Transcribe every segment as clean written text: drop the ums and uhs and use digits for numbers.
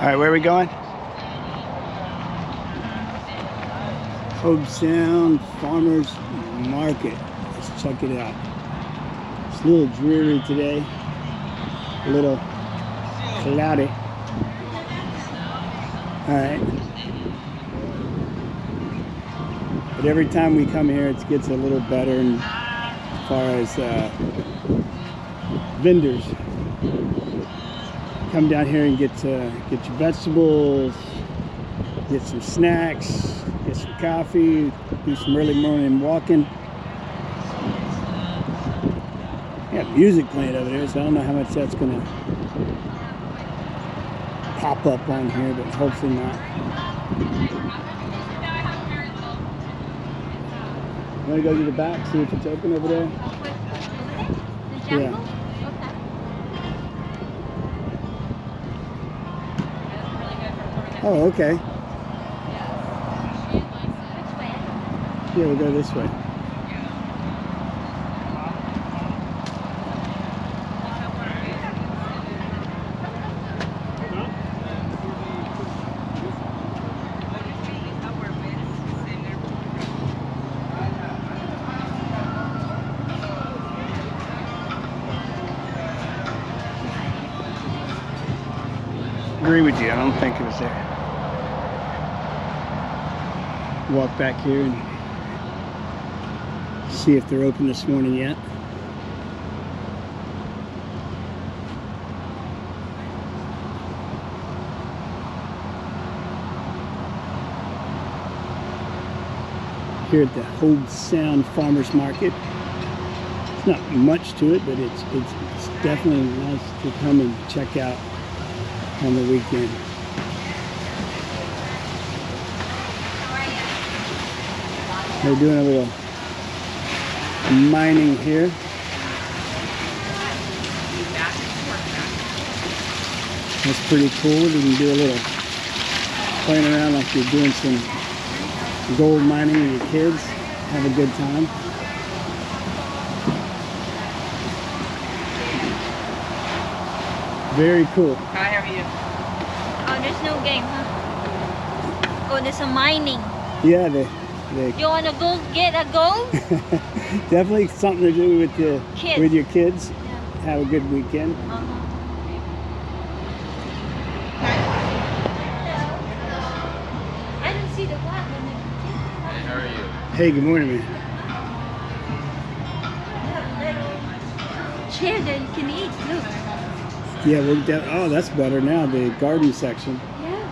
All right, where are we going? Hobe Sound Farmers Market. Let's check it out. It's a little dreary today, a little cloudy. All right. But every time we come here, it gets a little better as far as vendors. Come down here and get your vegetables, get some snacks, get some coffee, do some early morning walking. Got music playing over there, so I don't know how much that's gonna pop up on here, but hopefully not. Want to go to the back, see if it's open over there? Yeah. Oh, okay. Yeah, we'll go this way. Agree with you. I don't think it was there. Walk back here and see if they're open this morning yet. Here at the Hobe Sound Farmers Market. It's not much to it, but it's definitely nice to come and check out on the weekend. They're doing a little mining here. That's pretty cool. You can do a little playing around like you're doing some gold mining with your kids. Have a good time. Very cool. Hi, how are you? Oh, there's no game, huh? Oh, there's a mining. Yeah, You want to go get a gold? definitely something to do with your kids. Yeah. Have a good weekend. I didn't see the black one. Hey, how are you? Hey, good morning, man. Chair that you can eat. Look. Yeah, oh, that's better now. The garden section. Yeah.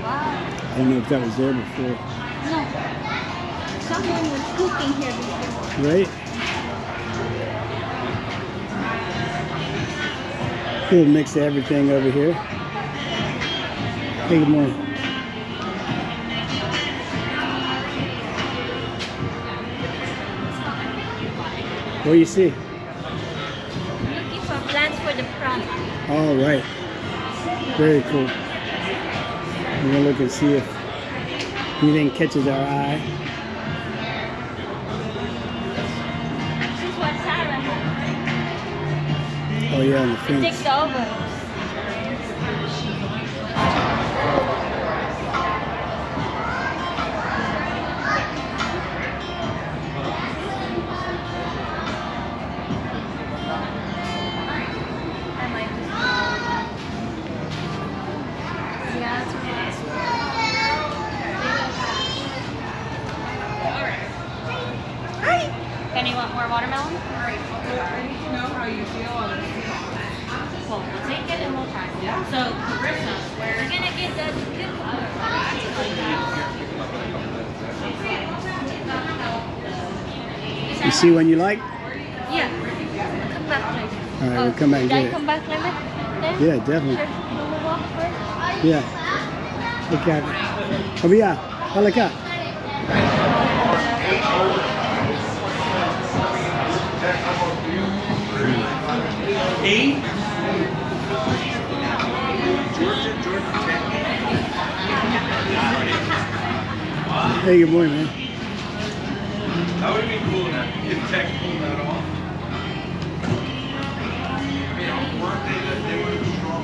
Wow. I don't know if that was there before. No. Someone was cooking here before. Right? Little mix of everything over here. Hey, good morning. What do you see? Looking for plants for the front. All right. Very cool. We're gonna look and see if anything catches our eye. This is what Sarah has. Oh yeah, on the It fence. takes over. Penny, want more watermelon? I need to know how you feel on this. Well, we'll take it and we'll try it. Yeah. So, Carissa, we're gonna get the You see one you like? Yeah. Come back later. All right, we'll come back and Did I get it. come back later? Yeah, definitely. Sure. You wanna walk first? Yeah. Look at it. Oh yeah. Hola acá. Hey, good morning, man. That would be cool enough. You can tech pull that off. I mean, on work day, they would have strong.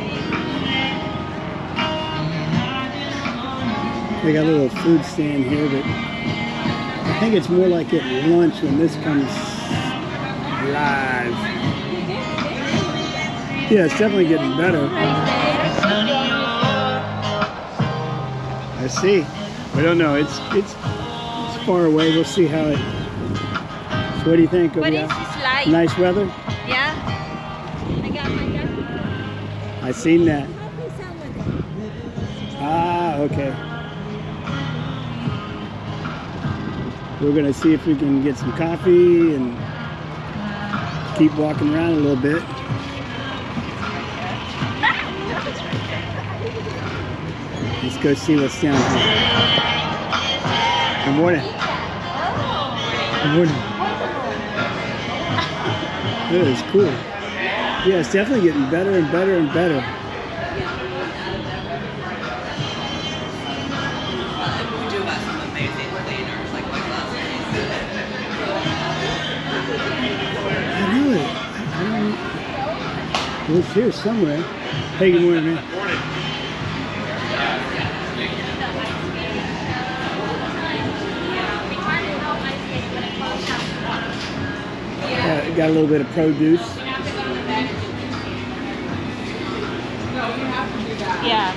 They got a little food stand here, but I think it's more like at lunch when this comes live. Yeah, it's definitely getting better. I see. We don't know. It's far away. We'll see how it. So what do you think? What is this like? Nice weather. Yeah. I got my jacket. I seen that. Ah, okay. We're gonna see if we can get some coffee and keep walking around a little bit. Let's go see what's down here. Good morning. Good morning. That is cool. Yeah, it's definitely getting better and better and better. I knew it. I don't. It was here somewhere. Hey, good morning, man. Got a little bit of produce. Yeah.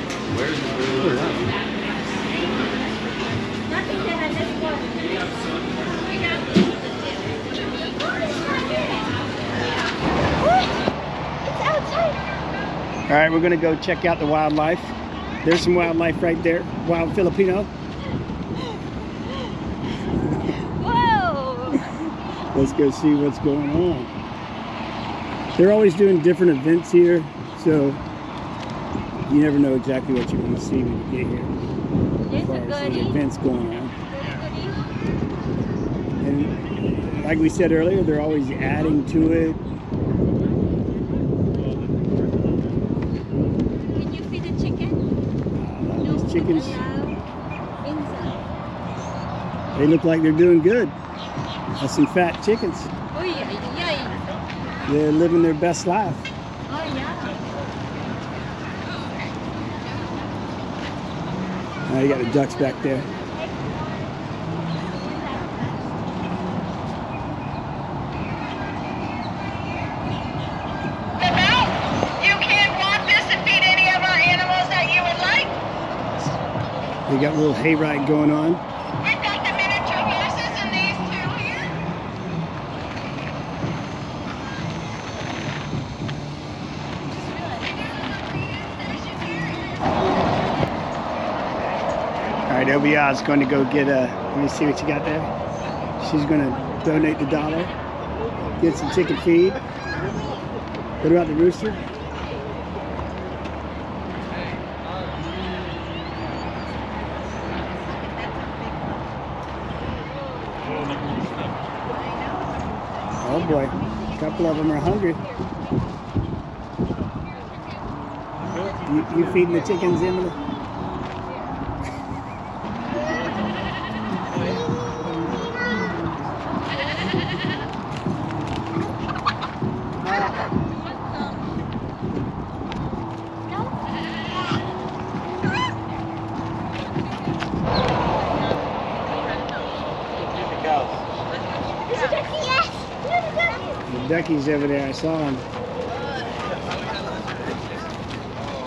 It's outside. All right, we're gonna go check out the wildlife. There's some wildlife right there. Wild Filipino. Whoa. Let's go see what's going on. They're always doing different events here, so you never know exactly what you're going to see when you get here. As far as the events going on. And like we said earlier, they're always adding to it. Can you feed the chicken? These chickens, they look like they're doing good. That's some fat chickens. Oh yeah. They're living their best life. Oh yeah. Now you got the ducks back there. You can't want this and feed any of our animals that you would like. They got a little hayride going on. We've got the miniature horses and these two here. All right, LBI's going to go get let me see what you got there. She's going to donate the $1, get some chicken feed. What about the rooster? Oh boy, a couple of them are hungry. You feeding the chickens, Emily? The duckies over there, I saw them.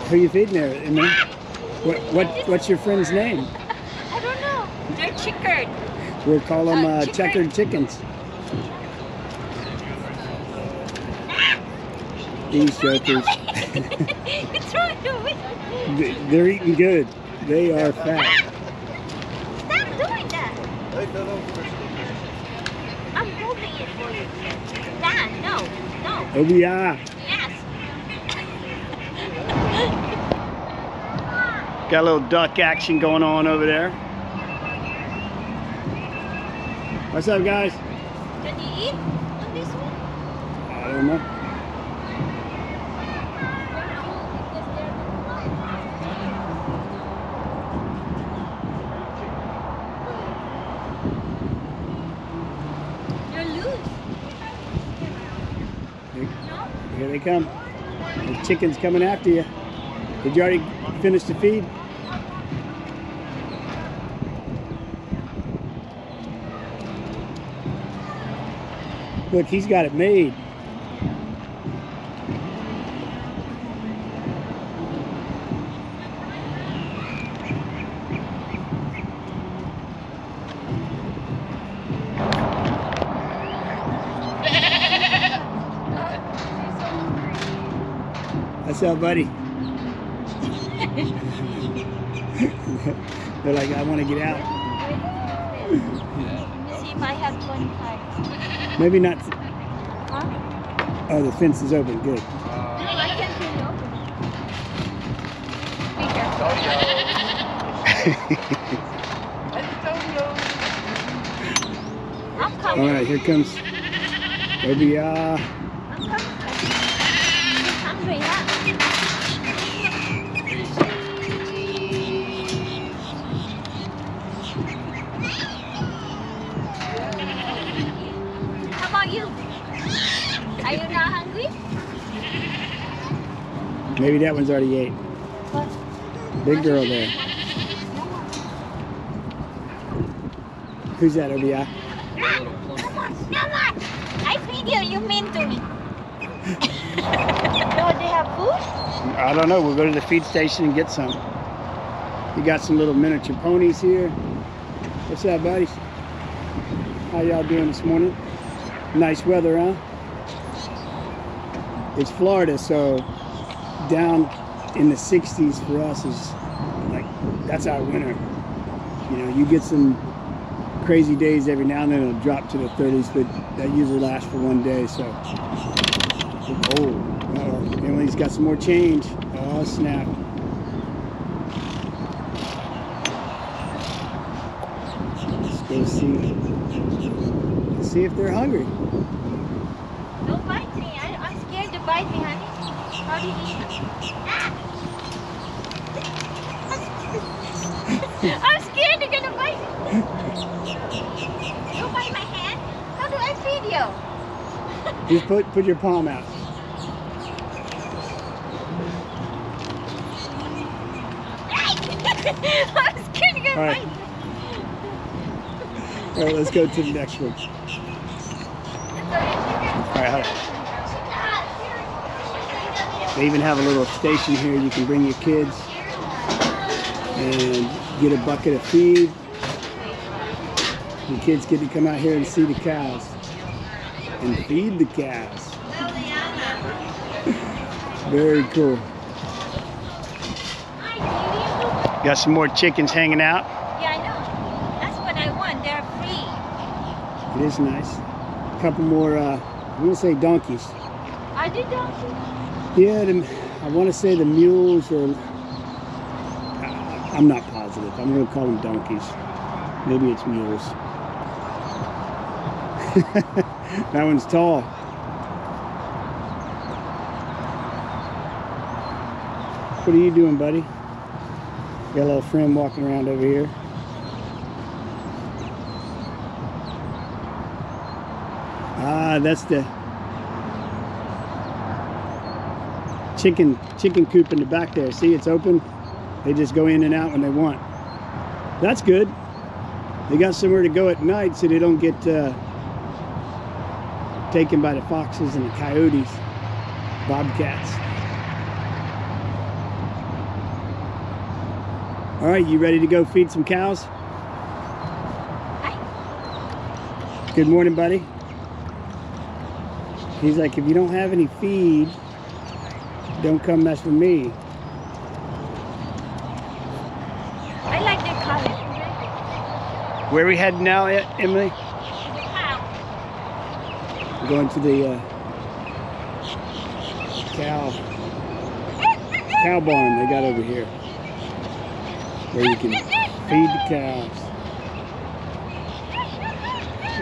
Who are you feeding there, Emily? What's your friend's name? I don't know. They're checkered. We'll call them checkered chickens. These jokers. It's right away. They're eating good. They are fat. Stop doing that. I'm holding it for you. Dad, no. Oh yeah. Yes. Got a little duck action going on over there. What's up, guys? Can you eat on this one? I don't know. You're loose. Here they come. The chicken's coming after you. Did you already finish the feed? Look, he's got it made. What's up, buddy? They're like, I want to get out. Let me see if I have 25. Maybe not. Huh? Oh, the fence is open. Good. I can't really open it. I'm All coming. right, here comes Hobe. I'm coming. I'm hungry, huh? How about you? Are you not hungry? Maybe that one's already ate. What? Big girl there. Who's that, Hobe? Come on. I feed you. You mean to me. Do they have food? I don't know. We'll go to the feed station and get some. You got some little miniature ponies here. What's up, buddies? How y'all doing this morning? Nice weather, huh? It's Florida, so down in the 60s for us is like, that's our winter. You know, you get some crazy days every now and then. It'll drop to the 30s, but that usually lasts for one day. So, oh, Emily's got some more change. Oh snap! Let's go see if they're hungry. Don't bite me. I'm scared to bite me, honey. How do you eat? I'm scared they're gonna bite me. Don't bite my hand. How do I feed you? Just put your palm out. I'm scared they're gonna All right. bite me. All right, let's go to the next one. All right, hold on. They even have a little station here. You can bring your kids and get a bucket of feed. The kids get to come out here and see the cows and feed the cows. Very cool. Got some more chickens hanging out. Yeah, I know. That's what I want. They're free. It is nice. A couple more, I'm gonna say donkeys. Are they donkeys? Yeah, I want to say the mules or I'm not positive. I'm going to call them donkeys. Maybe it's mules. That one's tall. What are you doing, buddy? Got a little friend walking around over here. Ah, that's the chicken coop in the back there. See, it's open. They just go in and out when they want. That's good. They got somewhere to go at night so they don't get taken by the foxes and the coyotes, bobcats. All right, you ready to go feed some cows? Good morning, buddy. He's like, if you don't have any feed, don't come mess with me. I like their color. Where are we heading now, Emily? The cow. We're going to the cow barn they got over here, where you can feed the cows.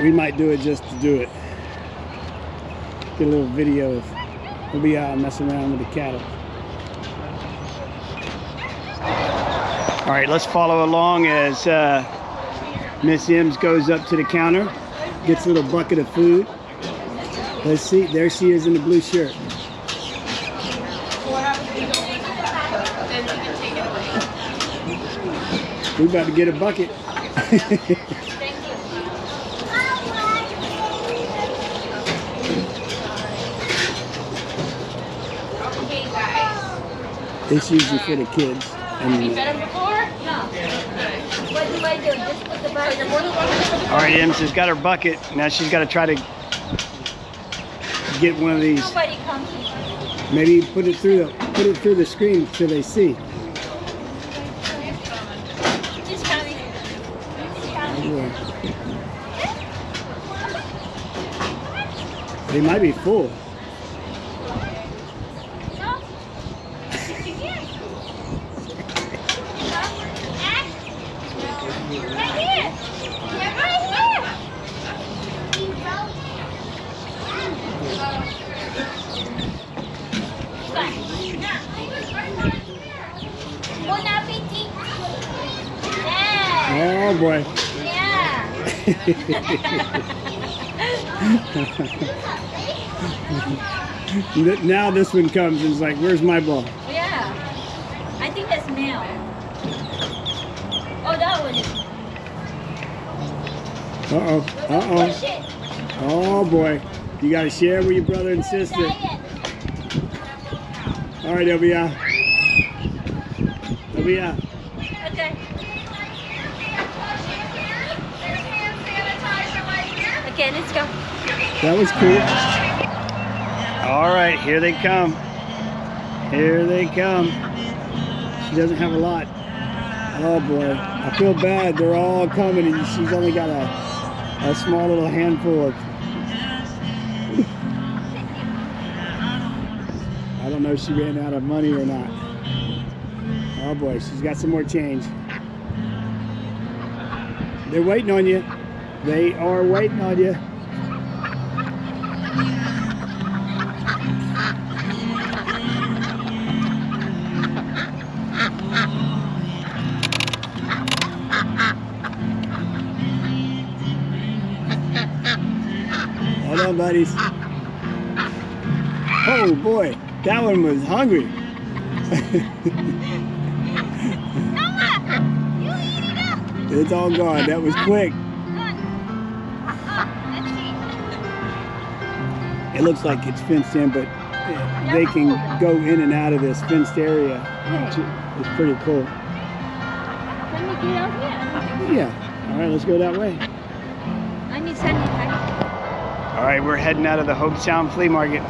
We might do it just to do it. Get a little video of we'll be out messing around with the cattle. All right, let's follow along as Miss Ems goes up to the counter, gets a little bucket of food. Let's see, there she is in the blue shirt. We're about to get a bucket. Okay, guys. It's usually for the kids. Have you fed them before? No. What do I do? Just put the bucket. All right, Em, she's got her bucket. Now she's got to try to get one of these. Nobody comes here. Maybe put it through the screen so they see. Just coming. Just coming. They might be full. No? Right here. Yeah, right here. Bon appetit. Yeah. Oh boy. Yeah. Now this one comes and it's like, where's my ball? Yeah. I think that's male. Oh, that one is. Uh-oh. Uh-oh. Push it. Oh boy. You got to share with your brother and sister. Giant. All right, Obia. Obia. Okay. Okay, let's go. That was cool. All right, here they come. Here they come. She doesn't have a lot. Oh boy, I feel bad. They're all coming and she's only got a small little handful of. I don't know if she ran out of money or not. Oh boy, she's got some more change. They're waiting on you. They are waiting on you. Hold on, buddies. Oh boy, that one was hungry. You eat it up. It's all gone. That was quick. It looks like it's fenced in, but they can go in and out of this fenced area. It's pretty cool. Let me get out here. Yeah. All right, let's go that way. I need sanitizer. All right, we're heading out of the Hobe Sound Flea Market.